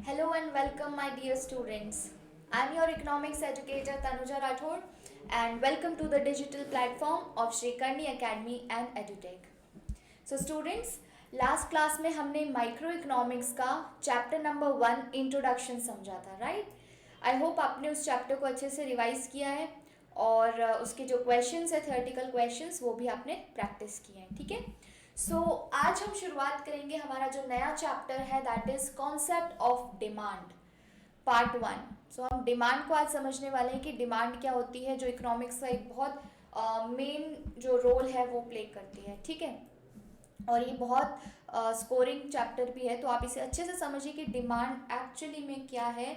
Hello and welcome, my dear students. I am your economics educator Tanuja Rathod and welcome to the digital platform of Shri Karni Academy and EduTech. So students, last class में हमने micro economics का chapter number 1 introduction समझा था, right? I hope आपने उस chapter को अच्छे से रिवाइज किया है और उसके जो क्वेश्चंस है थियोरेटिकल क्वेश्चंस वो भी आपने प्रैक्टिस किए हैं, ठीक है? सो आज हम शुरुआत करेंगे हमारा जो नया चैप्टर है that is concept of demand part 1। सो हम डिमांड को आज समझने वाले हैं कि डिमांड क्या होती है, जो इकोनॉमिक्स का एक बहुत मेन जो रोल है वो प्ले करती है, ठीक है? और ये बहुत स्कोरिंग चैप्टर भी है, तो आप इसे अच्छे से समझिए कि डिमांड एक्चुअली में क्या है।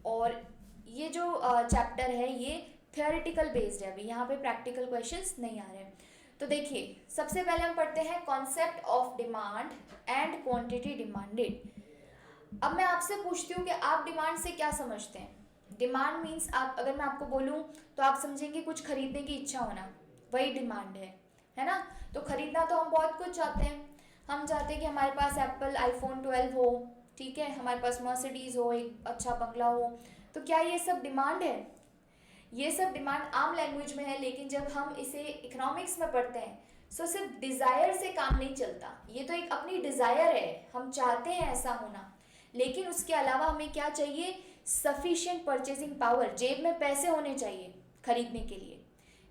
और ये जो चैप्टर है ये थियोरेटिकल बेस्ड है, अभी यहाँ पे प्रैक्टिकल क्वेश्चंस नहीं आ रहे हैं। तो देखिए, सबसे पहले हम पढ़ते हैं concept of demand and quantity demanded. अब मैं आपसे पूछती हूँ कि आप डिमांड से क्या समझते हैं? डिमांड मीन्स आप, अगर मैं आपको बोलूँ तो आप समझेंगे कुछ खरीदने की इच्छा होना, वही डिमांड है ना? तो खरीदना तो हम बहुत कुछ चाहते हैं। हम चाहते हैं कि हमारे पास एप्पल आईफोन 12 हो, ठीक है, हमारे पास मर्सिडीज हो, एक अच्छा बंगला हो। तो क्या ये सब डिमांड है? ये सब डिमांड आम लैंग्वेज में है, लेकिन जब हम इसे इकोनॉमिक्स में पढ़ते हैं तो सिर्फ डिज़ायर से काम नहीं चलता। ये तो एक अपनी डिज़ायर है, हम चाहते हैं ऐसा होना, लेकिन उसके अलावा हमें क्या चाहिए? सफिशिएंट परचेजिंग पावर, जेब में पैसे होने चाहिए खरीदने के लिए।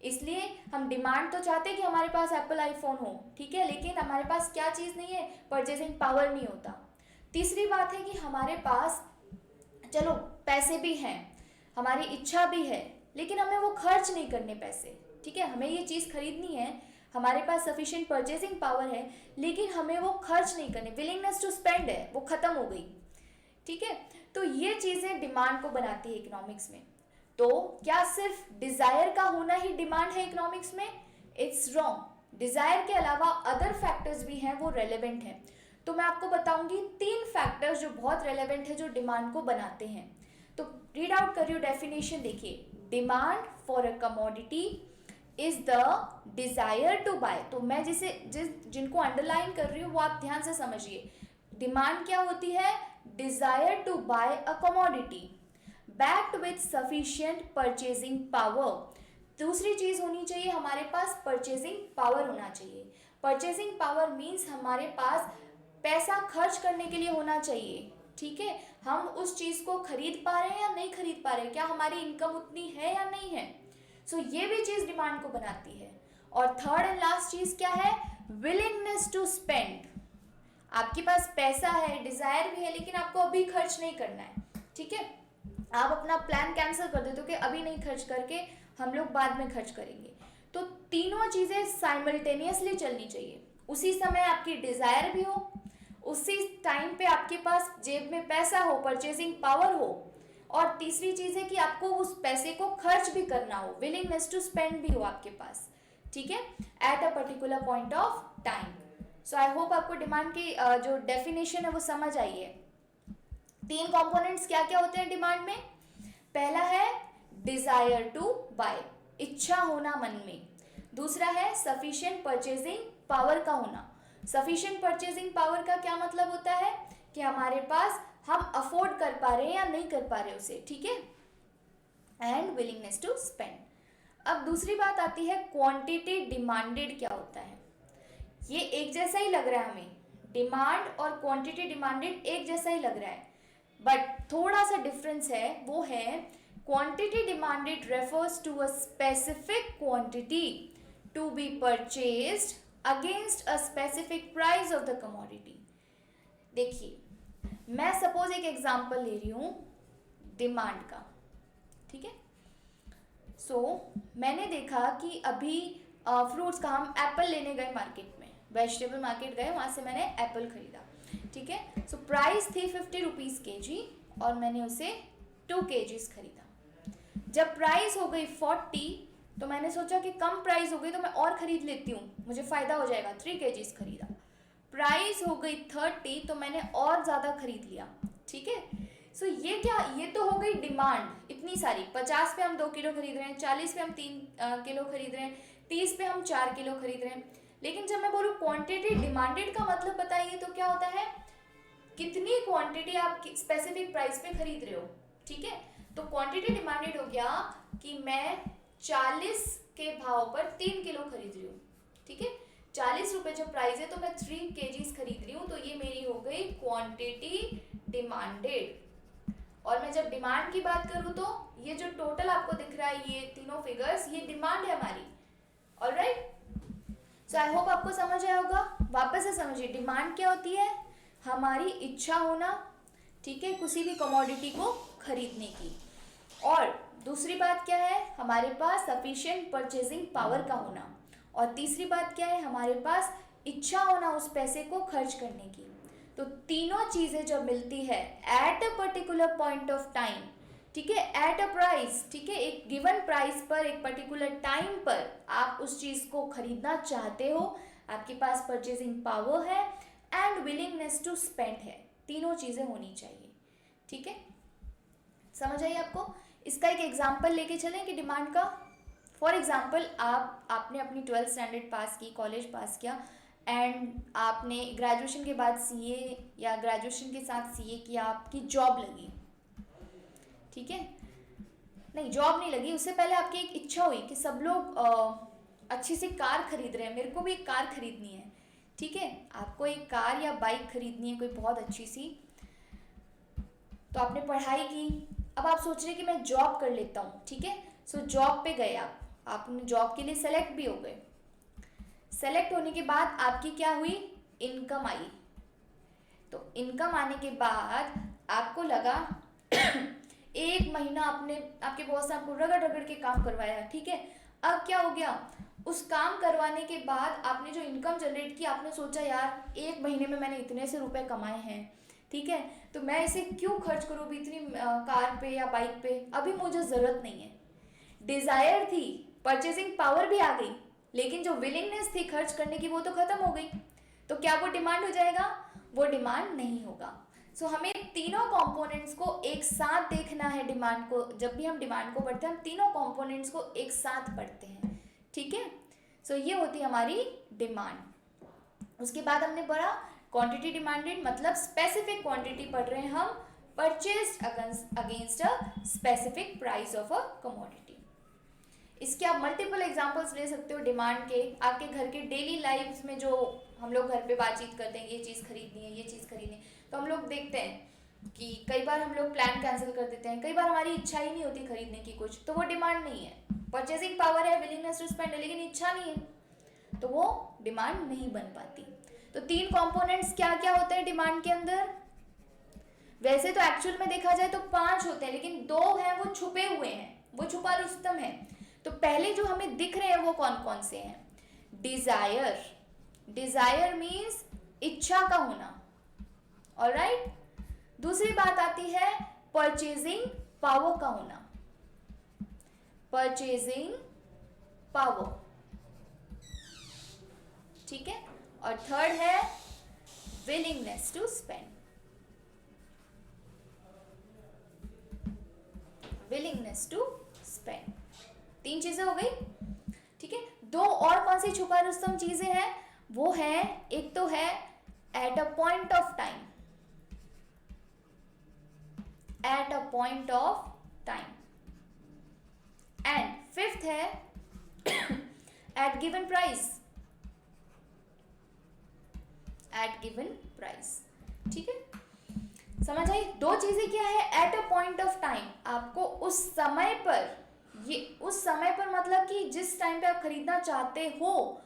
इसलिए हम डिमांड तो चाहते हैं कि हमारे पास एप्पल आईफोन हो, ठीक है, लेकिन हमारे पास क्या चीज़ नहीं है? परचेजिंग पावर नहीं होता। तीसरी बात है कि हमारे पास चलो पैसे भी हैं, हमारी इच्छा भी है, लेकिन हमें वो खर्च नहीं करने पैसे, ठीक है? हमें ये चीज़ खरीदनी है, हमारे पास सफिशिएंट परचेजिंग पावर है, लेकिन हमें वो खर्च नहीं करने, विलिंगनेस टू स्पेंड है, वो ख़त्म हो गई, ठीक है? तो ये चीज़ें डिमांड को बनाती है इकोनॉमिक्स में। तो क्या सिर्फ डिज़ायर का होना ही डिमांड है इकोनॉमिक्स में? It's wrong. डिज़ायर के अलावा अदर फैक्टर्स भी हैं, वो रेलेवेंट हैं। तो मैं आपको बताऊंगी 3 फैक्टर्स जो बहुत रेलेवेंट है, जो डिमांड को बनाते हैं। तो रीड आउट करियो डेफिनेशन, देखिए, demand for a commodity is the desire to buy. तो मैं जिनको अंडरलाइन कर रही हूँ वो आप ध्यान से समझिए। डिमांड क्या होती है? Desire to buy a commodity backed with sufficient purchasing power. दूसरी चीज होनी चाहिए, हमारे पास परचेजिंग पावर होना चाहिए। परचेजिंग पावर मीन्स हमारे पास पैसा खर्च करने के लिए होना चाहिए, ठीक है? हम उस चीज को खरीद पा रहे हैं या नहीं खरीद पा रहे हैं, क्या हमारी इनकम उतनी है या नहीं है। सो ये भी चीज डिमांड को बनाती है। और थर्ड एंड लास्ट चीज क्या है? Willingness to spend. आपके पास पैसा है, डिजायर भी है, लेकिन आपको अभी खर्च नहीं करना है, ठीक है? आप अपना प्लान कैंसिल कर देते हो कि अभी नहीं खर्च करके हम लोग बाद में खर्च करेंगे। तो तीनों चीजें साइमल्टेनियसली चलनी चाहिए। उसी समय आपकी डिजायर भी हो, उसी टाइम पे आपके पास जेब में पैसा हो, परचेजिंग पावर हो, और तीसरी चीज है कि आपको उस पैसे को खर्च भी करना हो, विलिंगनेस टू स्पेंड भी हो आपके पास, ठीक है, at a particular point of time. So I hope आपको डिमांड की जो डेफिनेशन है वो समझ आई है। 3 कंपोनेंट्स क्या क्या होते हैं डिमांड में? पहला है डिजायर टू बाय, इच्छा होना मन में। दूसरा है सफिशिएंट परचेजिंग पावर का होना। सफिशिएंट परचेजिंग पावर का क्या मतलब होता है? कि हमारे पास हम अफोर्ड कर पा रहे हैं या नहीं कर पा रहे उसे, ठीक है? And willingness to spend. अब दूसरी बात आती है क्वांटिटी डिमांडेड क्या होता है? ये एक जैसा ही लग रहा है हमें, डिमांड और क्वांटिटी डिमांडेड एक जैसा ही लग रहा है, बट थोड़ा सा डिफरेंस है। वो है quantity demanded refers to a specific quantity to be purchased against a specific price of the commodity. देखिए, मैं सपोज एक एग्जांपल ले रही हूँ डिमांड का, ठीक है? सो मैंने देखा कि अभी फ्रूट्स का, हम एप्पल लेने गए मार्केट में, वेजिटेबल मार्केट गए, वहाँ से मैंने एप्पल खरीदा, ठीक है? सो प्राइस थी 50 रुपीज़ के जी और मैंने उसे 2 kgs खरीदा। जब प्राइस हो गई 40 तो मैंने सोचा कि कम प्राइस हो गई तो मैं और खरीद लेती हूँ, मुझे फ़ायदा हो जाएगा, 3 kgs खरीदा। प्राइस हो गई 30 तो मैंने और ज़्यादा खरीद लिया, ठीक है? सो ये क्या, ये तो हो गई डिमांड इतनी सारी। 50 पे हम 2 किलो खरीद रहे हैं, 40 पे हम 3 किलो खरीद रहे हैं, 30 पे हम 4 किलो खरीद रहे हैं। लेकिन जब मैं बोलूँ क्वांटिटी डिमांडेड का मतलब बताइए तो क्या होता है? कितनी क्वांटिटी आप स्पेसिफिक प्राइस पे खरीद रहे हो, ठीक है। तो क्वांटिटी डिमांडेड हो गया कि मैं 40 के भाव पर 3 किलो खरीद रही हूँ, ठीक है। 40 रुपए जो प्राइस है, तो मैं 3 kgs खरीद रही हूँ, तो ये मेरी हो गई क्वांटिटी डिमांडेड। और मैं जब डिमांड की बात करूँ तो ये जो टोटल आपको दिख रहा है, ये तीनों फिगर्स, ये डिमांड है हमारी। ऑलराइट, सो आई होप आपको समझ आया होगा। वापस से समझिए, डिमांड क्या होती है? हमारी इच्छा होना, ठीक है, किसी भी कमोडिटी को खरीदने की। और दूसरी बात क्या है? हमारे पास सफिशिएंट परचेजिंग पावर का होना। और तीसरी बात क्या है? हमारे पास इच्छा होना उस पैसे को खर्च करने की। तो तीनों चीज़ें जब मिलती है at a particular point of time, ठीक है, एट अ प्राइस, ठीक है, एक गिवन प्राइस पर, एक पर्टिकुलर टाइम पर आप उस चीज़ को खरीदना चाहते हो, आपके पास परचेजिंग पावर है एंड विलिंगनेस टू स्पेंड है, तीनों चीज़ें होनी चाहिए, ठीक है। समझ आई आपको? इसका एक एग्जाम्पल लेके चलें कि डिमांड का। फॉर एग्जाम्पल, आपने अपनी 12th स्टैंडर्ड पास की, कॉलेज पास किया, एंड आपने ग्रेजुएशन के बाद सीए या ग्रेजुएशन के साथ सीए किया, आपकी जॉब लगी, ठीक है। नहीं, जॉब नहीं लगी, उससे पहले आपकी एक इच्छा हुई कि सब लोग अच्छी सी कार खरीद रहे हैं, मेरे को भी एक कार खरीदनी है, ठीक है। आपको एक कार या बाइक खरीदनी है कोई बहुत अच्छी सी, तो आपने पढ़ाई की, अब आप सोच रहे हैं कि मैं जॉब कर लेता हूँ, ठीक है। सो जॉब पे गए आपने जॉब के लिए सेलेक्ट भी हो गए। सेलेक्ट होने के बाद आपकी क्या हुई? इनकम आई। तो इनकम आने के बाद आपको लगा एक महीना आपके बॉस ने आपको रगड़ रगड़ के काम करवाया, ठीक है। अब क्या हो गया? उस काम करवाने के बाद आपने जो इनकम जनरेट की, आपने सोचा यार एक महीने में मैंने इतने से रुपए कमाए हैं, ठीक है, तो मैं इसे क्यों खर्च करूँ भी इतनी कार पे या बाइक पे, अभी मुझे ज़रूरत नहीं है। डिज़ायर थी, परचेसिंग पावर भी आ गई, लेकिन जो विलिंगनेस थी खर्च करने की वो तो ख़त्म हो गई। तो क्या वो डिमांड हो जाएगा? वो डिमांड नहीं होगा। सो हमें तीनों कंपोनेंट्स को एक साथ देखना है। डिमांड को, जब भी हम डिमांड को पढ़ते हैं, हम तीनों कंपोनेंट्स को एक साथ पढ़ते हैं, ठीक है। सो ये होती है हमारी डिमांड। उसके बाद हमने पढ़ा क्वांटिटी डिमांडेड, मतलब स्पेसिफिक क्वांटिटी पढ़ रहे हैं हम, purchased against a specific price of a commodity. इसके आप मल्टीपल एग्जांपल्स ले सकते हो डिमांड के। आपके घर के डेली लाइफ में जो हम लोग घर पे बातचीत करते हैं, ये चीज़ खरीदनी है, ये चीज़ खरीदनी है, तो हम लोग देखते हैं कि कई बार हम लोग प्लान कैंसिल कर देते हैं, कई बार हमारी इच्छा ही नहीं होती खरीदने की कुछ, तो वो डिमांड नहीं है। परचेसिंग पावर है, विलिंगनेस टू स्पेंड है, लेकिन इच्छा नहीं है, तो वो डिमांड नहीं बन पाती। तो तीन कंपोनेंट्स क्या क्या होते हैं डिमांड के अंदर? वैसे तो एक्चुअल में देखा जाए तो 5 होते हैं, लेकिन 2 हैं वो छुपे हुए हैं, वो छुपा रुस्तम है। तो पहले जो हमें दिख रहे हैं वो कौन कौन से हैं? डिजायर, डिजायर मीन्स इच्छा का होना, ऑलराइट। दूसरी बात आती है परचेजिंग पावर का होना, परचेजिंग पावर, ठीक है। और थर्ड है willingness to spend, willingness to spend. 3 चीजें हो गई, ठीक है। 2 और कौन सी छुपा रुस्तम चीजें हैं? वो है, एक तो है at a point of time, at a point of time, and fifth है at given price, at given price, ठीक है। समझ आई? 2 चीजें क्या है? At a point of time, आपको उस समय पर, ये उस समय पर मतलब कि जिस टाइम पे आप खरीदना चाहते हो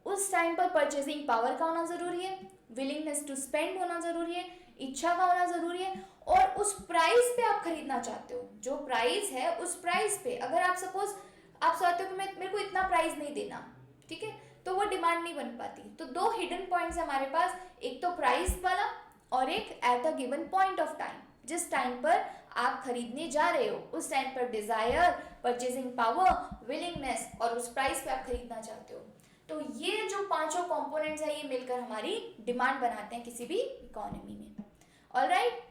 उस टाइम पर परचेसिंग पावर का होना जरूरी है, विलिंगनेस टू स्पेंड होना जरूरी है, इच्छा का होना जरूरी है, और उस प्राइस पे आप खरीदना चाहते हो, जो प्राइस है उस प्राइस पे। अगर आप सपोज आप चाहते हो कि मेरे को इतना प्राइस नहीं देना, ठीक है, तो वो डिमांड नहीं बन पाती। तो 2 हिडन पॉइंट्स है हमारे पास, एक तो प्राइस वाला और एक at a given point of time, जिस टाइम पर आप खरीदने जा रहे हो उस टाइम पर डिजायर, परचेसिंग पावर, विलिंगनेस, और उस प्राइस पे आप खरीदना चाहते हो। तो ये जो 5 कंपोनेंट्स है ये मिलकर हमारी डिमांड बनाते हैं किसी भी इकोनॉमी में। Alright,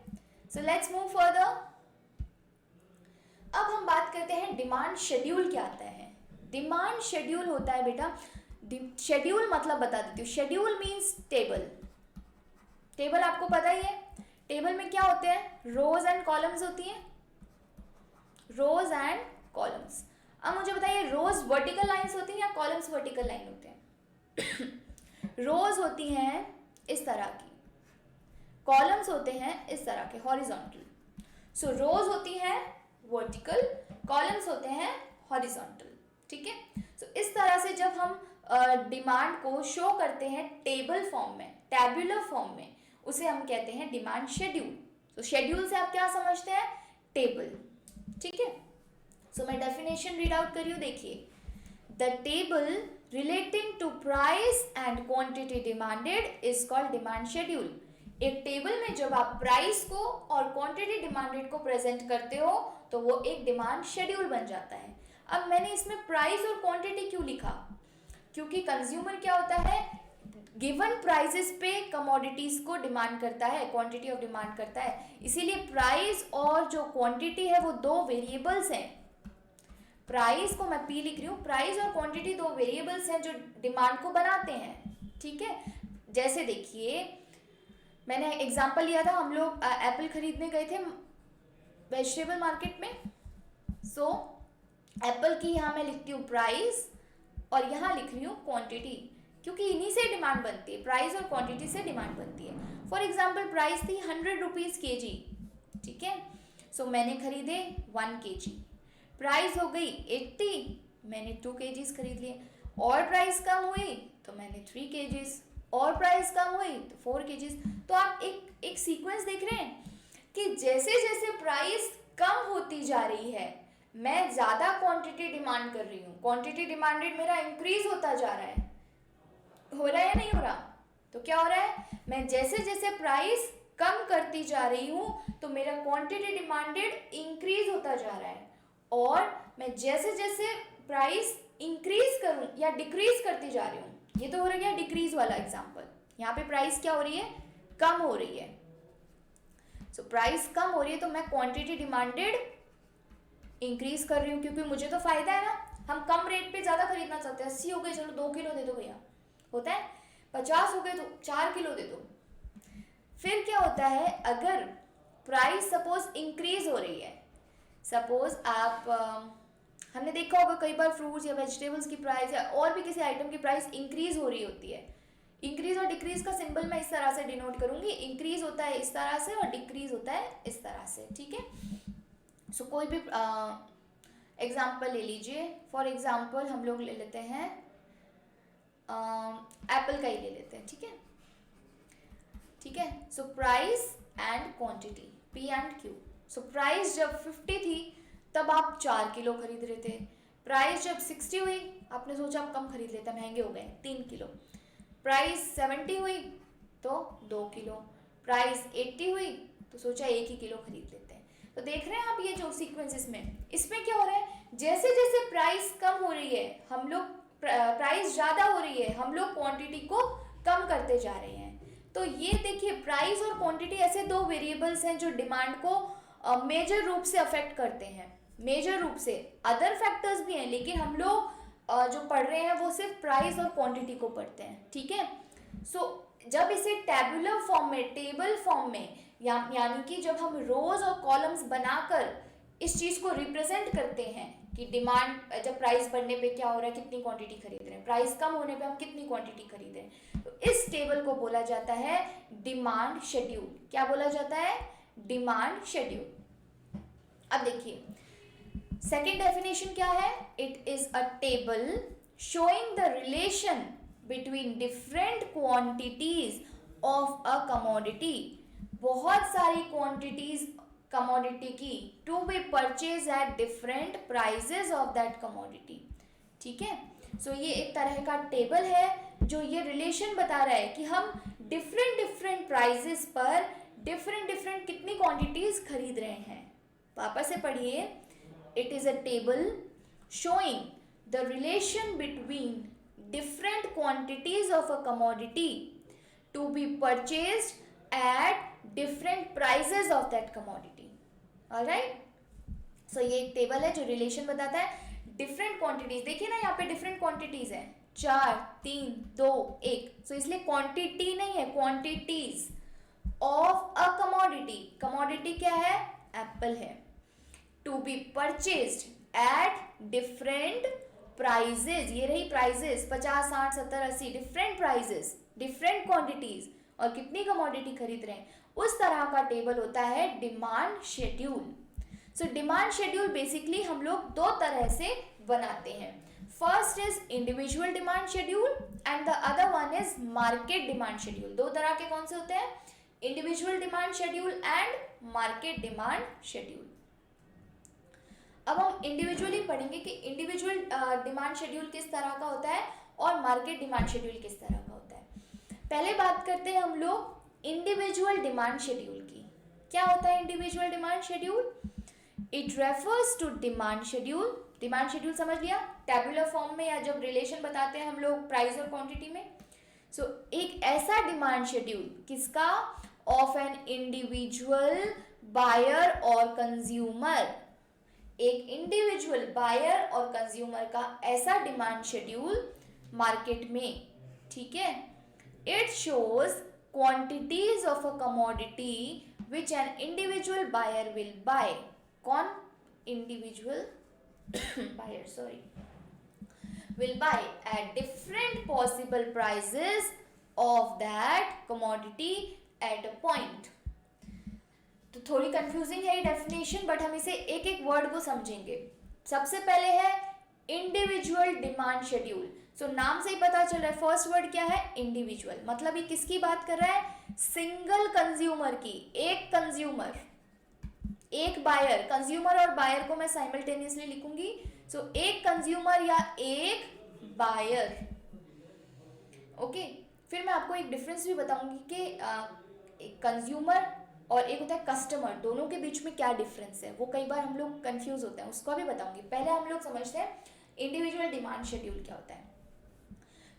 so let's move further. अब हम बात करते हैं डिमांड शेड्यूल क्या आता है। डिमांड शेड्यूल होता है बेटा, शेड्यूल मतलब बता देती हूँ, शेड्यूल मीन्स टेबल। टेबल आपको पता ही है, टेबल में क्या होते हैं, रोज एंड कॉलम्स होती हैं, रोज एंड कॉलम्स। अब मुझे बताइए रोज वर्टिकल लाइंस होती हैं या कॉलम्स वर्टिकल लाइन होते हैं? रोज होती हैं इस तरह की, कॉलम्स होते हैं इस तरह के हॉरिजॉन्टल। सो रोज होती हैं वर्टिकल, कॉलम्स होते हैं हॉरिजॉन्टल, ठीक है। सो इस तरह से जब हम डिमांड को शो करते हैं टेबल फॉर्म में, टैब्यूलर फॉर्म में, उसे हम कहते हैं डिमांड शेड्यूल। तो शेड्यूल से आप क्या समझते हैं, टेबल, ठीक है। सो मैं डेफिनेशन रीड आउट कर रही हूँ, देखिए, the table relating to price and quantity demanded is called demand schedule. एक टेबल में जब आप प्राइस को और क्वांटिटी डिमांडेड को प्रेजेंट करते हो तो वो एक डिमांड शेड्यूल बन जाता है। अब मैंने इसमें प्राइस और क्वांटिटी क्यों लिखा, क्योंकि कंज्यूमर क्या होता है, गिवन प्राइसेस पे कमोडिटीज को डिमांड करता है, क्वांटिटी ऑफ डिमांड करता है, इसीलिए प्राइस और जो क्वांटिटी है वो दो वेरिएबल्स हैं। प्राइस को मैं पी लिख रही हूँ, प्राइस और क्वांटिटी दो वेरिएबल्स हैं जो डिमांड को बनाते हैं, ठीक है। जैसे देखिए मैंने एग्जांपल लिया था, हम लोग एप्पल खरीदने गए थे वेजिटेबल मार्केट में। सो एप्पल की यहाँ मैं लिखती हूँ प्राइस और यहाँ लिख रही हूँ क्वांटिटी, क्योंकि इन्हीं से डिमांड बनती है, प्राइस और क्वांटिटी से डिमांड बनती है। फॉर एग्जाम्पल प्राइस थी 100 रुपीज़ kg, ठीक है। सो मैंने खरीदे 1 kg, प्राइस हो गई 80, मैंने 2 kgs खरीद लिए, और प्राइस कम हुई तो मैंने 3 kgs, और प्राइस कम हुई तो 4 kgs। तो आप एक सीक्वेंस देख रहे हैं कि जैसे जैसे प्राइस कम होती जा रही है मैं ज़्यादा क्वांटिटी डिमांड कर रही हूँ, क्वांटिटी डिमांडेड मेरा इंक्रीज होता जा रहा है, हो रहा है या नहीं हो रहा? तो क्या हो रहा है, मैं जैसे जैसे प्राइस कम करती जा रही हूँ तो मेरा क्वांटिटी डिमांडेड इंक्रीज होता जा रहा है, और मैं जैसे जैसे प्राइस इंक्रीज करूँ या डिक्रीज करती जा रही हूँ, ये तो हो रहा है डिक्रीज वाला एग्जाम्पल, यहाँ पे प्राइस क्या हो रही है, कम हो रही है। सो प्राइस कम हो रही है तो मैं क्वांटिटी डिमांडेड इंक्रीज कर रही हूँ, क्योंकि मुझे तो फायदा है ना, हम कम रेट पे ज़्यादा खरीदना चाहते हैं। 80 हो गए, चलो 2 किलो दे दो भैया, होता है। 50 हो गए तो 4 किलो दे दो। फिर क्या होता है, अगर प्राइस सपोज इंक्रीज हो रही है, सपोज आप हमने देखा होगा कई बार फ्रूट्स या वेजिटेबल्स की प्राइस या और भी किसी आइटम की प्राइस इंक्रीज हो रही होती है। इंक्रीज और डिक्रीज का सिंबल मैं इस तरह से डिनोट करूंगी, इंक्रीज होता है इस तरह से और डिक्रीज होता है इस तरह से, ठीक है। सो कोई भी एग्जाम्पल ले लीजिए, फॉर एग्जाम्पल हम लोग ले लेते हैं एप्पल का ही ले लेते हैं, ठीक है, ठीक है। So price and quantity, P and Q. So price जब 50 थी तब आप 4 किलो खरीद रहे थे, प्राइस जब 60 हुई आपने सोचा आप कम खरीद लेते, महंगे हो गए 3 किलो, प्राइस 70 हुई तो 2 किलो, प्राइस 80 हुई तो सोचा 1 ही किलो खरीद लेते हैं। तो देख रहे हैं आप ये जो सीक्वेंस, इसमें क्या हो रहा है, जैसे जैसे प्राइस कम हो रही है हम लोग, प्राइस ज़्यादा हो रही है हम लोग क्वांटिटी को कम करते जा रहे हैं। तो ये देखिए प्राइस और क्वांटिटी ऐसे दो वेरिएबल्स हैं जो डिमांड को मेजर रूप से अफेक्ट करते हैं, मेजर रूप से। अदर फैक्टर्स भी हैं लेकिन हम लोग जो पढ़ रहे हैं वो सिर्फ प्राइस और क्वांटिटी को पढ़ते हैं, ठीक है। सो जब इसे टैबुलर फॉर्म में, टेबल फॉर्म में, यानी कि जब हम रोज और कॉलम्स बनाकर इस चीज़ को रिप्रेजेंट करते हैं कि डिमांड जब प्राइस बढ़ने पे क्या हो रहा है, कितनी क्वांटिटी खरीद रहे हैं, प्राइस कम होने पे हम कितनी क्वांटिटी खरीद रहे हैं, तो इस टेबल को बोला जाता है डिमांड शेड्यूल। क्या बोला जाता है, डिमांड शेड्यूल। अब देखिए सेकेंड डेफिनेशन क्या है, it is a table showing the relation between different quantities of a commodity. बहुत सारी क्वांटिटीज कमोडिटी की to be purchase at different prices of that commodity, ठीक है। सो ये एक तरह का टेबल है जो ये रिलेशन बता रहा है कि हम डिफरेंट प्राइजेस पर डिफरेंट कितनी क्वांटिटीज खरीद रहे हैं। वापस से पढ़िए, it is a table showing the relation between different quantities of a commodity to be purchased at different prices of that commodity. Alright? So ये एक टेबल है जो रिलेशन बताता है डिफरेंट क्वांटिटीज। देखिए ना यहाँ पे डिफरेंट क्वांटिटीज है, 4, 3, 2, 1। सो इसलिए क्वांटिटी नहीं है, quantities of a commodity. Commodity क्या है? एप्पल है. To be purchased at different prices, ये रही prices 50, 60, 70, 80, different prices, different quantities, और कितनी कमोडिटी खरीद रहे हैं, उस तरह का टेबल होता है demand schedule. So demand schedule basically हम लोग दो तरह से बनाते हैं. First is individual demand schedule and the other one is market demand schedule. दो तरह के कौन से होते हैं? Individual demand schedule and market demand schedule. अब हम इंडिविजुअली पढ़ेंगे कि इंडिविजुअल डिमांड शेड्यूल किस तरह का होता है और मार्केट डिमांड शेड्यूल किस तरह का होता है. पहले बात करते हैं हम लोग इंडिविजुअल डिमांड शेड्यूल की. क्या होता है individual demand schedule? It refers to demand schedule. Demand schedule समझ लिया, टैबुलर फॉर्म में या जब रिलेशन बताते हैं हम लोग प्राइस और क्वांटिटी में. सो एक ऐसा डिमांड शेड्यूल किसका? ऑफ एन इंडिविजुअल बायर और कंज्यूमर. एक इंडिविजुअल बायर और कंज्यूमर का ऐसा डिमांड शेड्यूल मार्केट में. ठीक है. It shows quantities of a commodity which an individual buyer will buy. कौन? Individual buyer will buy at different possible prices of that commodity at a point. तो थोड़ी confusing है ये डेफिनेशन, बट हम इसे एक एक वर्ड को समझेंगे. सबसे पहले है इंडिविजुअल डिमांड शेड्यूल. सो नाम से ही पता चल रहा है, फर्स्ट वर्ड क्या है? इंडिविजुअल. मतलब ये किसकी बात कर रहा है? सिंगल कंज्यूमर की. एक कंज्यूमर, एक बायर. कंज्यूमर और बायर को मैं साइमल्टेनियसली लिखूंगी. सो एक कंज्यूमर या एक बायर. ओके. फिर मैं आपको एक डिफरेंस भी बताऊंगी कि एक कंज्यूमर और एक होता है कस्टमर, दोनों के बीच में क्या डिफरेंस है. वो कई बार हम लोग कंफ्यूज होते हैं, उसको भी बताऊंगी. पहले हम लोग समझते हैं इंडिविजुअल डिमांड शेड्यूल क्या होता है.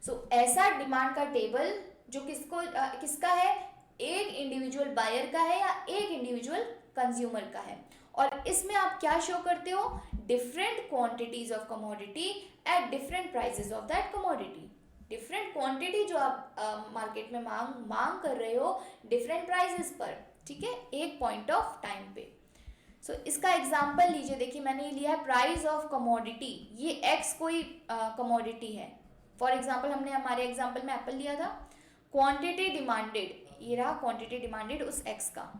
सो ऐसा डिमांड का टेबल जो किसका है? एक इंडिविजुअल बायर का है या एक इंडिविजुअल कंज्यूमर का है. और इसमें आप क्या शो करते हो? Different quantities of commodity at different prices of that commodity. Different quantity जो आप मार्केट में मांग कर रहे हो डिफरेंट प्राइसेस पर. ठीक है, एक पॉइंट ऑफ टाइम पे. सो इसका एग्जांपल लीजिए. देखिए मैंने ये लिया है प्राइस ऑफ कमोडिटी. ये एक्स कोई कमोडिटी है. फॉर एग्जांपल हमने हमारे एग्जांपल में एप्पल लिया था. क्वांटिटी डिमांडेड, ये रहा क्वांटिटी डिमांडेड उस एक्स का.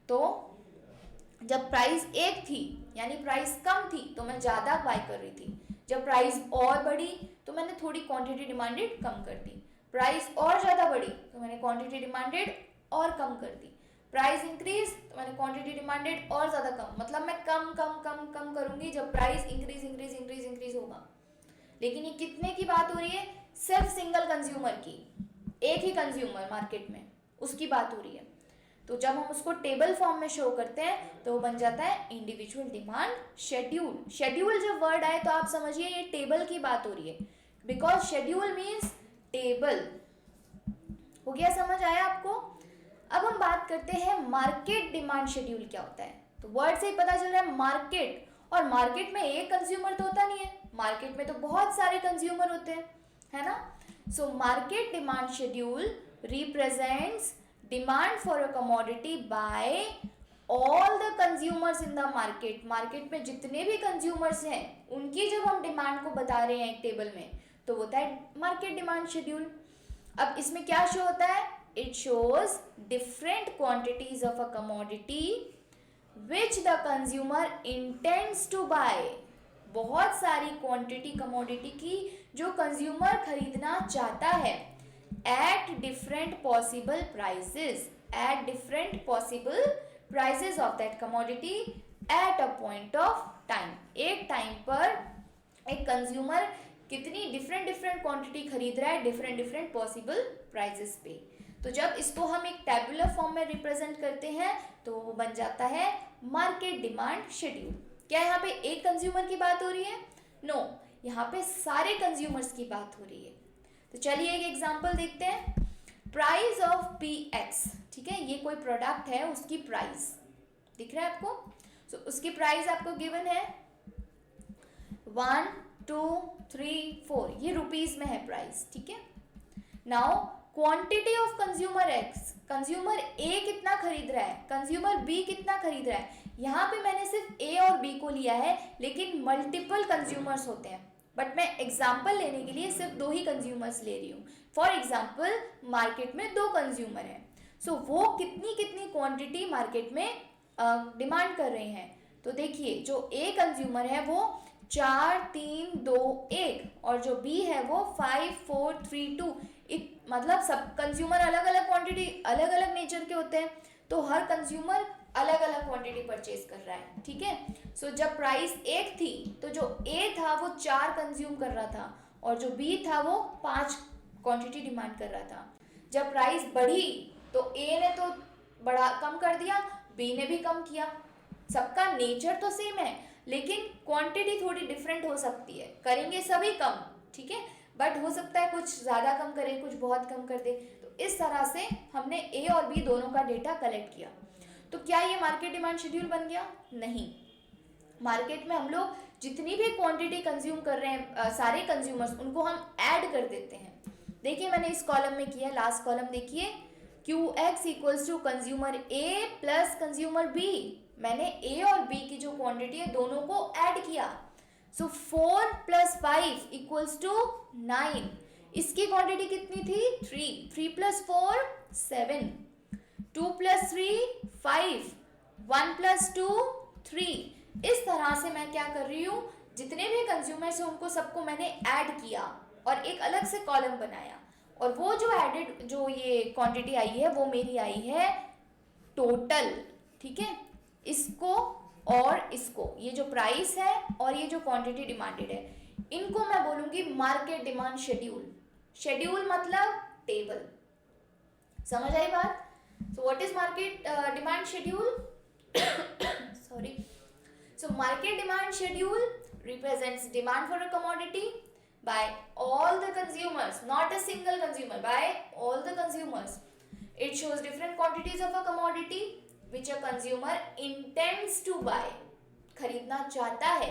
तो जब प्राइस एक थी यानी प्राइस कम थी तो मैं ज़्यादा बाय कर रही थी. जब प्राइस और बढ़ी तो मैंने थोड़ी क्वांटिटी डिमांडेड कम कर दी. प्राइस और ज़्यादा बढ़ी तो मैंने क्वांटिटी डिमांडेड और कम कर दी. प्राइस इंक्रीज तो मैंने क्वांटिटी डिमांडेड और ज़्यादा कम. मतलब मैं कम कम कम कम करूँगी जब price increase increase increase increase होगा. लेकिन ये कितने की बात हो रही है? सिर्फ सिंगल कंज्यूमर की. एक ही कंज्यूमर मार्केट में, उसकी बात हो रही है. तो जब हम उसको टेबल फॉर्म में शो करते हैं तो वो बन जाता है इंडिविजुअल डिमांड शेड्यूल. शेड्यूल जब वर्ड आए तो आप समझिए ये टेबल की बात हो रही है, बिकॉज शेड्यूल मीन्स टेबल. हो गया, समझ आया आपको? अब हम बात करते हैं मार्केट डिमांड शेड्यूल क्या होता है. तो वर्ड से ही पता चल रहा है मार्केट. और मार्केट में एक कंज्यूमर तो होता नहीं है, मार्केट में तो बहुत सारे कंज्यूमर होते हैं, है ना. So market demand schedule represents demand for a commodity by all the consumers in the market. Market में जितने भी कंज्यूमर्स हैं उनकी जब हम डिमांड को बता रहे हैं एक टेबल में तो होता है मार्केट डिमांड शेड्यूल. अब इसमें क्या शो होता है? It shows different quantities of a commodity which the consumer intends to buy. बहुत सारी क्वांटिटी कमोडिटी की जो कंज्यूमर खरीदना चाहता है at different possible prices of that commodity at a point of time. एक टाइम पर एक कंज्यूमर कितनी डिफरेंट क्वांटिटी खरीद रहा है डिफरेंट पॉसिबल प्राइसेस पे. तो जब इसको हम एक टैबुलर फॉर्म में रिप्रेजेंट करते हैं तो वो बन जाता है मार्केट डिमांड शेड्यूल. क्या यहाँ पे एक कंज्यूमर की बात हो रही है? नो, यहाँ पे सारे कंज्यूमर्स की बात हो रही है. तो चलिए एक एग्जांपल देखते हैं. Price of P x. ठीक है, ये कोई प्रोडक्ट है, उसकी प्राइस दिख रहा है आपको. सो उसकी प्राइस आपको गिवन है 1, 2, 3, 4. ये रुपीस में है प्राइस. ठीक है. Now quantity of consumer x, consumer A कितना खरीद रहा है, कंज्यूमर बी कितना खरीद रहा है। यहाँ पे मैंने सिर्फ ए और बी को लिया है, लेकिन मल्टीपल कंज्यूमर्स होते हैं, बट मैं एग्जाम्पल लेने के लिए सिर्फ 2 ही कंज्यूमर्स ले रही हूँ। फॉर एग्जाम्पल मार्केट में 2 कंज्यूमर हैं, सो वो कितनी कितनी क्वांटिटी मार्केट में डिमांड कर रहे हैं। तो देखिए जो ए कंज्यूमर है वो 4 3 2 1 और जो बी है वो 5 4 3 2। मतलब सब कंज्यूमर अलग अलग क्वांटिटी अलग अलग नेचर के होते हैं, तो हर कंज्यूमर अलग अलग क्वांटिटी परचेज कर रहा है, ठीक है। सो जब प्राइस 1 थी तो जो ए था वो 4 कंज्यूम कर रहा था और जो बी था वो 5 क्वांटिटी डिमांड कर रहा था। जब प्राइस बढ़ी तो ए ने तो बड़ा कम कर दिया, बी ने भी कम किया। सबका नेचर तो सेम है, लेकिन क्वांटिटी थोड़ी डिफरेंट हो सकती है, करेंगे सभी कम, ठीक है, बट हो सकता है कुछ ज़्यादा कम करे, कुछ बहुत कम कर दे। तो इस तरह से हमने ए और बी दोनों का डेटा कलेक्ट किया। तो क्या ये मार्केट डिमांड शेड्यूल बन गया? नहीं। मार्केट में हम लोग जितनी भी क्वांटिटी कंज्यूम कर रहे हैं सारे कंज्यूमर्स, उनको हम ऐड कर देते हैं। देखिए मैंने इस कॉलम में किया, लास्ट कॉलम देखिए, Q X equals to consumer A plus consumer B. मैंने ए और बी की जो क्वांटिटी है दोनों को ऐड किया। सो 4 + 5 इक्वल्स टू 9। इसकी क्वांटिटी कितनी थी? 3। 3 + 4 7, 2 + 3 5, 1 + 2 3। इस तरह से मैं क्या कर रही हूँ, जितने भी कंज्यूमर्स हैं उनको सबको मैंने ऐड किया और एक अलग से कॉलम बनाया, और वो जो एडेड जो ये क्वांटिटी आई है वो मेरी आई है टोटल, ठीक है। इसको और इसको, ये जो प्राइस है और ये जो क्वांटिटी डिमांडेड है, इनको मैं बोलूँगी मार्केट डिमांड शेड्यूल। शेड्यूल मतलब टेबल, समझ आई बात? So what is market demand schedule? Sorry. So market demand schedule represents demand for a commodity by all the consumers, not a single consumer, by all the consumers. It shows different quantities of a commodity which a consumer intends to buy, खरीदना चाहता है,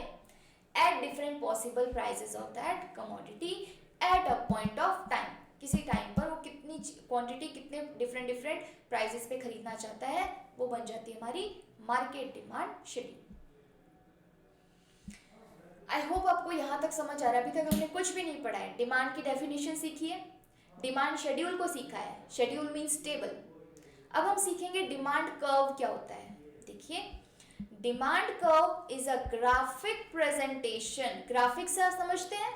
at different possible prices of that commodity at a point of time. किसी time पर वो कितनी quantity कितने different prices पे खरीदना चाहता है, वो बन जाती है हमारी market demand schedule. I hope आपको यहाँ तक समझ आ रहा है। अभी तक हमने कुछ भी नहीं पढ़ा है। डिमांड की डेफिनेशन सीखी है, डिमांड शेड्यूल को सीखा है, शेड्यूल मीन्स टेबल। अब हम सीखेंगे डिमांड कर्व क्या होता है। देखिए, demand curve is a graphic presentation. Graphic से आप समझते हैं,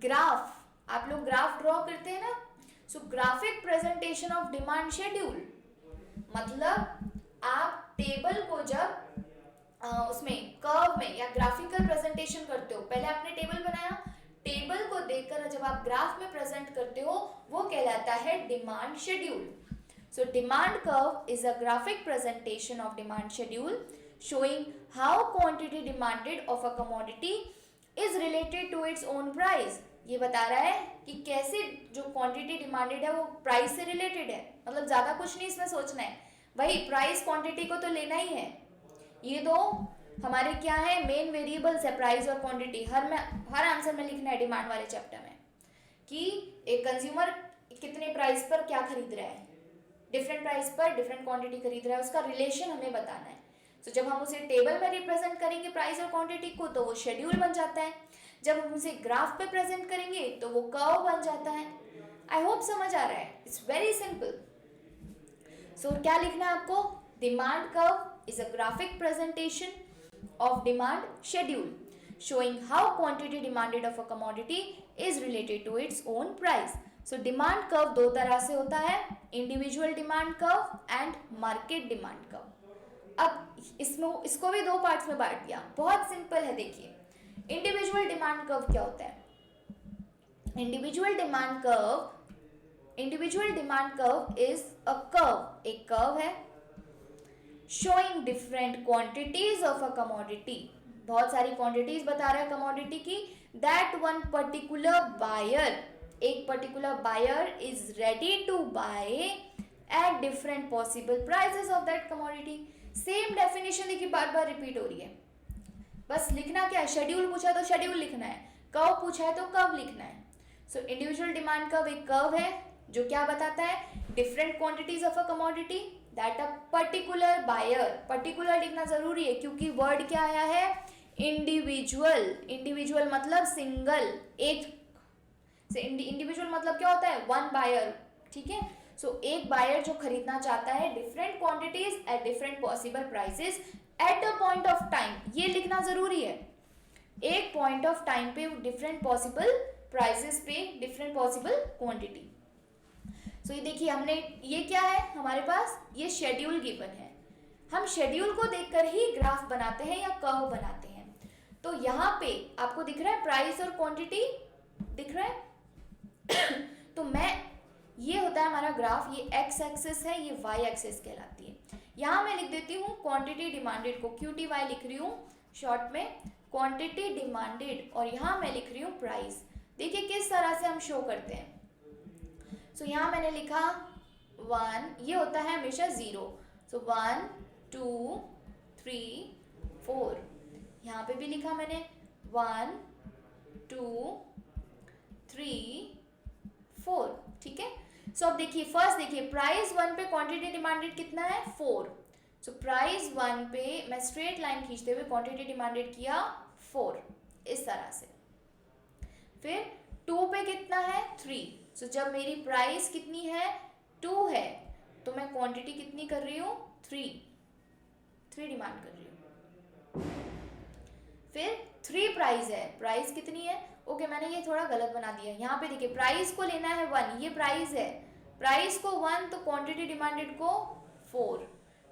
ग्राफ, आप लोग ग्राफ ड्रॉ करते हैं ना। So graphic presentation of demand schedule मतलब आप टेबल को जब उसमें कर्व में या ग्राफिकल प्रेजेंटेशन करते हो, पहले आपने टेबल बनाया, टेबल को देखकर जब आप ग्राफ में प्रेजेंट करते हो वो कहलाता है demand schedule. So demand curve is a graphic presentation of demand schedule showing how quantity demanded of a commodity is related to its own price। ये बता रहा है कि कैसे जो क्वांटिटी डिमांडेड है वो प्राइस से रिलेटेड है। मतलब ज़्यादा कुछ नहीं इसमें सोचना है, वही प्राइस क्वांटिटी को तो लेना ही है। ये दो हमारे क्या है, मेन वेरिएबल्स है, प्राइस और क्वांटिटी। हर आंसर में लिखना है डिमांड वाले चैप्टर में कि एक कंज्यूमर कितने प्राइस पर क्या खरीद रहा है, डिफरेंट प्राइस पर डिफरेंट क्वांटिटी खरीद रहा है, उसका रिलेशन हमें बताना है। तो जब हम उसे टेबल में रिप्रेजेंट करेंगे प्राइस और क्वांटिटी को तो वो शेड्यूल बन जाता है, जब हम उसे ग्राफ पे प्रेजेंट करेंगे तो वो कर्व बन जाता है। आई होप समझ आ रहा है, इट्स वेरी सिंपल। सो क्या लिखना है आपको, demand curve is a graphic presentation of demand schedule showing how quantity demanded of a commodity is related to its own price। so demand curve दो तरह से होता है, individual demand curve and market demand curve। अब इसको भी दो parts में बांट दिया, बहुत सिंपल है। देखिए, इंडिविजुअल डिमांड कर्व क्या होता है। Individual demand curve is a curve, एक कर्व है showing different quantities of a commodity, बहुत सारी क्वांटिटीज बता रहा है कमोडिटी की, that one particular buyer, एक particular buyer is ready to buy at different possible prices of that commodity। Same definition देखिए बार बार रिपीट हो रही है, बस लिखना क्या है, शेड्यूल पूछा तो शेड्यूल लिखना है, कर्व पूछा है तो कर्व लिखना है। सो इंडिविजुअल डिमांड कर्व एक कर्व है जो क्या बताता है, different quantities of a commodity that a particular buyer, particular लिखना जरूरी है क्योंकि वर्ड क्या आया है, इंडिविजुअल, इंडिविजुअल मतलब सिंगल, एक से, इंडिविजुअल मतलब क्या होता है, वन बायर, ठीक है। सो एक बायर जो खरीदना चाहता है different quantities at different possible prices eight a point of time, ये लिखना जरूरी है, एक पॉइंट ऑफ टाइम पे डिफरेंट पॉसिबल प्राइसेस पे डिफरेंट पॉसिबल क्वांटिटी। सो ये देखिए हमने, ये क्या है हमारे पास, ये शेड्यूल गिवन है, हम शेड्यूल को देखकर ही ग्राफ बनाते हैं या कर्व बनाते हैं। तो यहाँ पे आपको दिख रहा है प्राइस और क्वांटिटी दिख रहा है तो मैं, ये होता है हमारा ग्राफ, ये एक्स एक्सिस है, ये वाई एक्सिस कहलाती है। यहाँ मैं लिख देती हूँ क्वांटिटी डिमांडेड को QTY लिख रही हूँ शॉर्ट में, क्वांटिटी डिमांडेड, और यहाँ मैं लिख रही हूँ प्राइस। देखिए किस तरह से हम शो करते हैं। सो यहाँ मैंने लिखा 1, ये होता है हमेशा 0, सो 1 2 3 4, यहाँ पे भी लिखा मैंने 1 2 3 4, ठीक है। सो अब देखिए फर्स्ट, देखिए प्राइस 1 पे क्वांटिटी डिमांडेड कितना है 4, सो प्राइस 1 पे मैं स्ट्रेट लाइन खींचते हुए क्वांटिटी डिमांडेड किया 4 इस तरह से। फिर 2 पे कितना है 3, सो जब मेरी प्राइस कितनी है 2 है तो मैं क्वांटिटी कितनी कर रही हूँ 3 डिमांड कर रही हूँ। फिर 3 प्राइस है, प्राइस कितनी है, ओके मैंने ये थोड़ा गलत बना दिया, यहाँ पे देखिए प्राइस को लेना है 1, ये प्राइस है, प्राइस को 1 तो क्वांटिटी डिमांडेड को 4,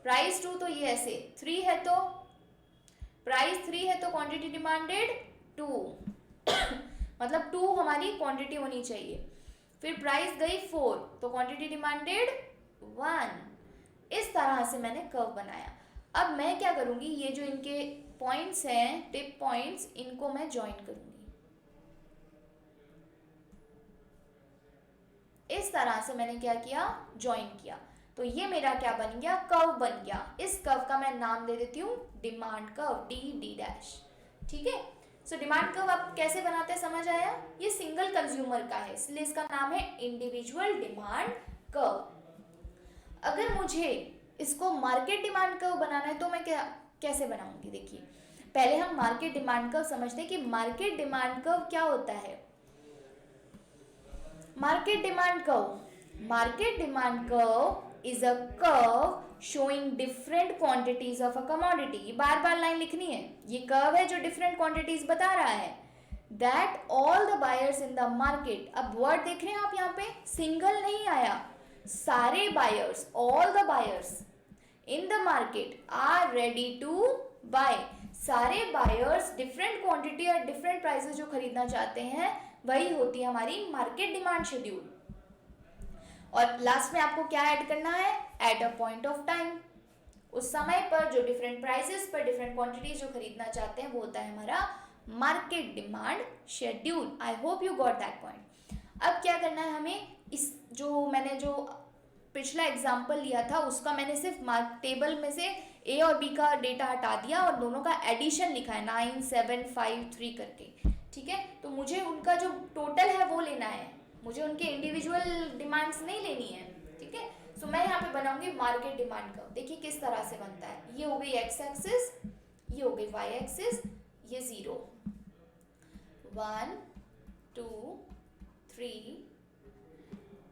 प्राइस 2 तो ये ऐसे, 3 है तो प्राइस 3 है तो क्वांटिटी डिमांडेड 2 मतलब 2 हमारी क्वांटिटी होनी चाहिए। फिर प्राइस गई 4 तो क्वांटिटी डिमांडेड 1, इस तरह से मैंने कर्व बनाया। अब मैं क्या करूँगी, ये जो इनके पॉइंट्स हैं, टिप पॉइंट्स, इनको मैं ज्वाइन करूँगी इस तरह से। मैंने क्या किया, ज्वाइन किया, तो ये मेरा क्या बन गया, कर्व बन गया। इस कर्व का मैं नाम दे देती हूँ डिमांड कर्व, D', ठीक है। सो डिमांड कर्व आप कैसे बनाते हैं समझ आया, ये सिंगल कंज्यूमर का है इसलिए इसका नाम है इंडिविजुअल डिमांड कर्व। अगर मुझे इसको मार्केट डिमांड कर्व बनाना है तो मैं क्या कैसे बनाऊंगी, देखिए पहले हम मार्केट डिमांड कर्व समझते हैं कि मार्केट डिमांड कर्व क्या होता है। Market demand curve is a curve showing different quantities of a commodity, ये बार बार लाइन लिखनी है, ये कर्व है जो डिफरेंट क्वांटिटीज बता रहा है, that all the buyers in the market, अब वर्ड देख रहे हैं आप यहाँ पे, सिंगल नहीं आया, सारे buyers, all the buyers in the market are ready to buy, सारे बायर्स डिफरेंट क्वांटिटी और डिफरेंट प्राइसेस जो खरीदना चाहते हैं वही होती है हमारी मार्केट डिमांड शेड्यूल। और लास्ट में आपको क्या ऐड करना है, at a point of time, उस समय पर जो डिफरेंट प्राइसेस पर डिफरेंट क्वांटिटीज जो खरीदना चाहते हैं वो होता है हमारा market demand schedule. I hope you got that point. अब क्या करना है हमें, इस जो मैंने जो पिछला एग्जाम्पल लिया था उसका मैंने सिर्फ टेबल में से ए और बी का डेटा हटा दिया और दोनों का एडिशन लिखा है 9 7 5 3 करके, ठीक है। तो मुझे उनका जो टोटल है वो लेना है, मुझे उनके इंडिविजुअल डिमांड्स नहीं लेनी है, ठीक है। सो मैं यहाँ पे बनाऊंगी मार्केट डिमांड कर्व। देखिए किस तरह से बनता है, ये हो गई एक्स एक्सिस, ये हो गई वाई एक्सिस, ये 0 1 2 3।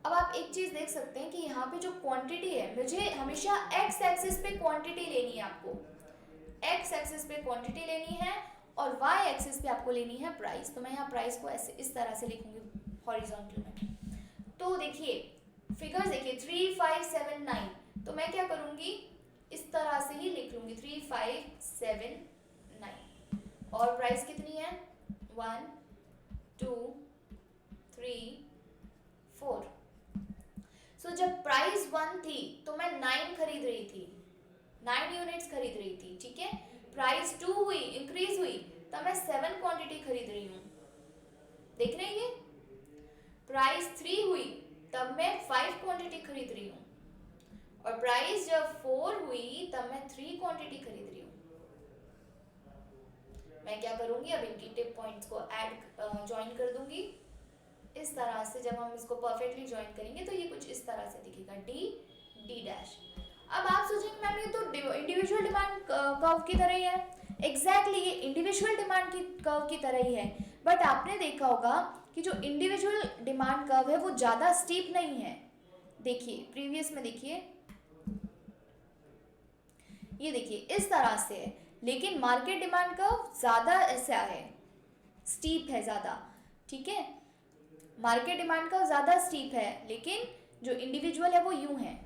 अब आप एक चीज देख सकते हैं कि यहाँ पे जो क्वांटिटी है, मुझे हमेशा एक्स एक्सिस पे क्वांटिटी लेनी है, आपको एक्स एक्सिस पे क्वांटिटी लेनी है और वाई एक्सिस पे आपको लेनी है प्राइस। तो मैं यहाँ प्राइस को ऐसे इस तरह से लिखूंगी हॉरिजॉन्टल में। तो देखिए फिगर्स देखिए 3 5 7 9, तो मैं क्या करूंगी इस तरह से ही लिख लूंगी 3 5 7 9 और प्राइस कितनी है 1 2 3 4। सो जब प्राइस 1 थी तो मैं 9 खरीद रही थी, 9 यूनिट्स खरीद रही थी, ठीक है। प्राइस 2 हुई, इंक्रीज हुई, तब मैं 7 क्वांटिटी खरीद रही हूँ, देख रहे हैं ये। प्राइस 3 हुई तब मैं 5 क्वांटिटी खरीद रही हूँ और प्राइस जब 4 हुई तब मैं 3 क्वांटिटी खरीद रही हूँ। मैं क्या करूंगी अब इनकी टिप पॉइंट्स को ऐड ज्वाइन कर दूंगी इस तरह से जब हम इसको परफेक्टली ज्वाइन करेंगे तो ये कुछ इस तरह से दिखेगा, डी डैश। अब आप सोचेंगे मैम ये तो इंडिविजुअल डिमांड कर्व की तरह ही है। एग्जैक्टली ये इंडिविजुअल डिमांड की कर्व की तरह ही है, बट आपने देखा होगा कि जो इंडिविजुअल डिमांड कर्व है वो ज़्यादा स्टीप नहीं है। देखिए प्रीवियस में देखिए, ये देखिए इस तरह से है, लेकिन मार्केट डिमांड कर्व ज़्यादा ऐसा है, स्टीप है ज़्यादा, ठीक है। मार्केट डिमांड कर्व ज़्यादा स्टीप है, लेकिन जो इंडिविजुअल है वो यूं है,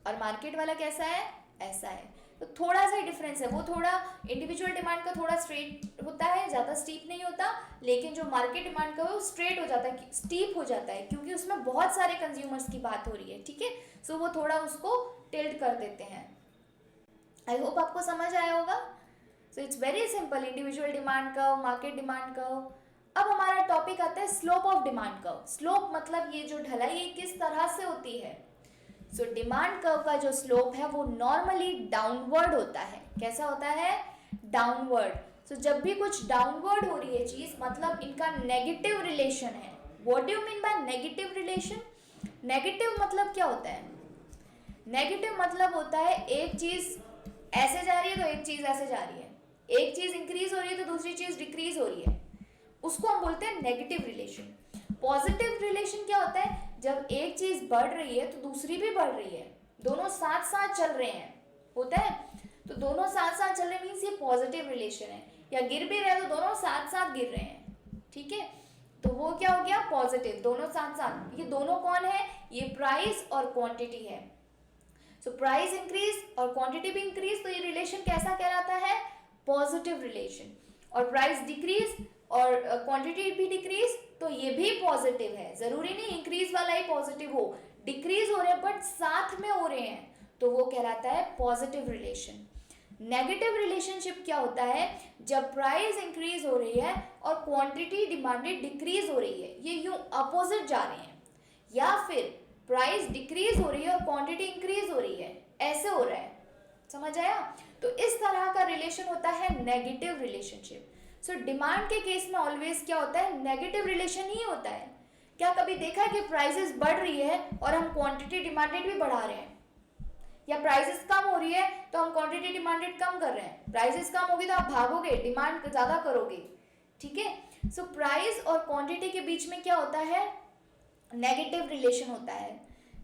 और मार्केट वाला कैसा है, ऐसा है। तो थोड़ा सा डिफरेंस है, वो थोड़ा इंडिविजुअल डिमांड का थोड़ा स्ट्रेट होता है, ज़्यादा स्टीप नहीं होता, लेकिन जो मार्केट डिमांड का वो स्ट्रेट हो जाता है, स्टीप हो जाता है, क्योंकि उसमें बहुत सारे कंज्यूमर्स की बात हो रही है, ठीक है। सो वो थोड़ा उसको टिल्ट कर देते हैं। आई होप आपको समझ आया होगा। So it's very simple, individual demand curve, market demand curve. अब हमारा टॉपिक आता है slope of demand curve. Slope मतलब ये जो ढलाई है किस तरह से होती है। सो डिमांड कर्व का जो स्लोप है वो नॉर्मली डाउनवर्ड होता है। कैसा होता है, डाउनवर्ड। सो जब भी कुछ डाउनवर्ड हो रही है चीज, मतलब इनका नेगेटिव रिलेशन है। What do you mean by negative relation? Negative मतलब क्या होता है? नेगेटिव मतलब होता है एक चीज ऐसे जा रही है तो एक चीज ऐसे जा रही है, एक चीज इंक्रीज हो रही है तो दूसरी चीज डिक्रीज हो रही है, उसको हम बोलते हैं नेगेटिव रिलेशन। पॉजिटिव रिलेशन क्या होता है? जब एक चीज बढ़ रही है तो दूसरी भी बढ़ रही है, दोनों साथ साथ चल रहे हैं, होता है। तो दोनों साथ साथ चल रहे मीन्स ये पॉजिटिव रिलेशन है। या गिर भी रहे तो दोनों साथ साथ गिर रहे हैं, ठीक है, तो वो क्या हो गया, पॉजिटिव, दोनों साथ साथ। ये दोनों कौन है? ये प्राइस और क्वांटिटी है। सो प्राइस इंक्रीज और क्वांटिटी भी इंक्रीज, तो ये रिलेशन कैसा कहलाता है? Positive relation. और प्राइस डिक्रीज और क्वांटिटी भी डिक्रीज, तो ये भी पॉजिटिव है। जरूरी नहीं इंक्रीज वाला ही पॉजिटिव हो, डिक्रीज हो रहे हैं बट साथ में हो रहे हैं, तो वो कहलाता है पॉजिटिव रिलेशन। नेगेटिव रिलेशनशिप क्या होता है? जब प्राइस इंक्रीज हो रही है और क्वांटिटी डिमांडेड डिक्रीज हो रही है, ये यूं अपोजिट जा रहे हैं, या फिर प्राइस डिक्रीज हो रही है और क्वांटिटी इंक्रीज हो रही है, ऐसे हो रहा है। समझ आया? तो इस तरह का रिलेशन होता है नेगेटिव रिलेशनशिप। सो डिमांड के केस में ऑलवेज क्या होता है? नेगेटिव रिलेशन ही होता है। क्या कभी देखा है कि प्राइसेस बढ़ रही है और हम क्वांटिटी डिमांडेड भी बढ़ा रहे हैं, या प्राइसेस कम हो रही है तो हम क्वांटिटी डिमांडेड कम कर रहे हैं? प्राइसेस कम होगी तो आप भागोगे, डिमांड ज़्यादा करोगे, ठीक है। सो प्राइस और क्वांटिटी के बीच में क्या होता है? नेगेटिव रिलेशन होता है,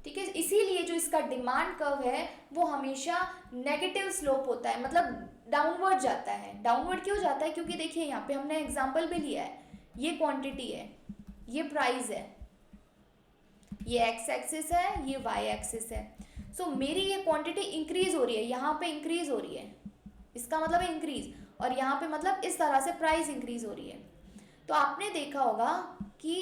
ठीक है। इसीलिए जो इसका डिमांड कर्व है वो हमेशा नेगेटिव स्लोप होता है, मतलब डाउनवर्ड जाता है। डाउनवर्ड क्यों जाता है? क्योंकि देखिए यहाँ पे हमने एग्जांपल भी लिया है, ये क्वांटिटी है, ये प्राइस है, ये एक्स एक्सिस है, ये वाई एक्सिस है। सो मेरी ये क्वांटिटी इंक्रीज हो रही है, यहाँ पे इंक्रीज हो रही है, इसका मतलब है इंक्रीज, और यहाँ पे मतलब इस तरह से प्राइस इंक्रीज हो रही है। तो आपने देखा होगा कि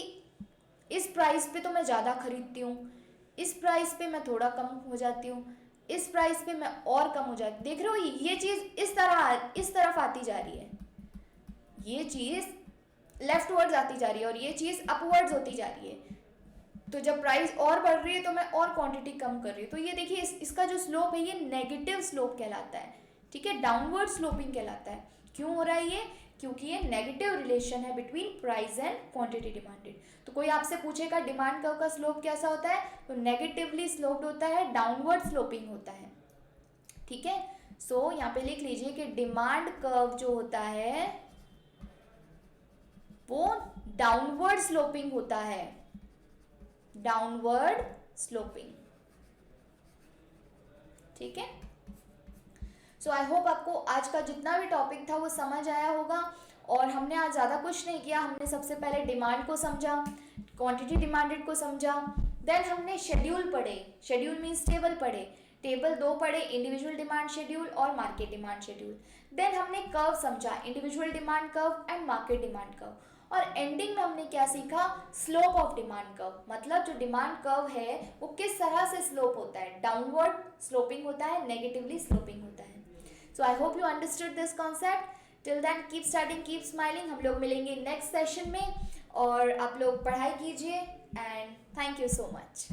इस प्राइस पे तो मैं ज़्यादा खरीदती हूँ, इस प्राइस पे मैं थोड़ा कम हो जाती हूँ, इस प्राइस पे मैं और कम हो जाती। देख रहे हो ये चीज़ इस तरफ आती जा रही है, ये चीज़ लेफ्टवर्ड्स आती जा रही है और ये चीज़ अपवर्ड्स होती जा रही है। तो जब प्राइस और बढ़ रही है तो मैं और क्वांटिटी कम कर रही हूँ। तो ये देखिए इसका जो स्लोप है ये नेगेटिव स्लोप कहलाता है, ठीक है, डाउनवर्ड स्लोपिंग कहलाता है। क्यों हो रहा है ये? क्योंकि ये नेगेटिव रिलेशन है between price and quantity demanded. तो कोई आपसे पूछेगा डिमांड कर्व का स्लोप कैसा होता है, तो नेगेटिवली स्लोप्ड होता है, डाउनवर्ड स्लोपिंग होता है, ठीक है। सो यहाँ पे लिख लीजिए कि डिमांड कर्व जो होता है वो डाउनवर्ड स्लोपिंग होता है, डाउनवर्ड स्लोपिंग, ठीक है। सो आई होप आपको आज का जितना भी टॉपिक था वो समझ आया होगा। और हमने आज ज़्यादा कुछ नहीं किया, हमने सबसे पहले डिमांड को समझा, क्वांटिटी डिमांडेड को समझा, देन हमने शेड्यूल पढ़े, शेड्यूल मीन्स टेबल पढ़े, टेबल 2 पढ़े, इंडिविजुअल डिमांड शेड्यूल और मार्केट डिमांड शेड्यूल। देन हमने कर्व समझा, individual demand curve and market demand curve. और एंडिंग में हमने क्या सीखा? स्लोप ऑफ डिमांड कर्व, मतलब जो डिमांड कर्व है वो किस तरह से स्लोप होता है, डाउनवर्ड स्लोपिंग होता है, नेगेटिवली स्लोपिंग होता है। So I hope you understood this concept. Till then keep studying, keep smiling. हम लोग मिलेंगे नेक्स्ट सेशन में, और आप लोग पढ़ाई कीजिए and thank you so much.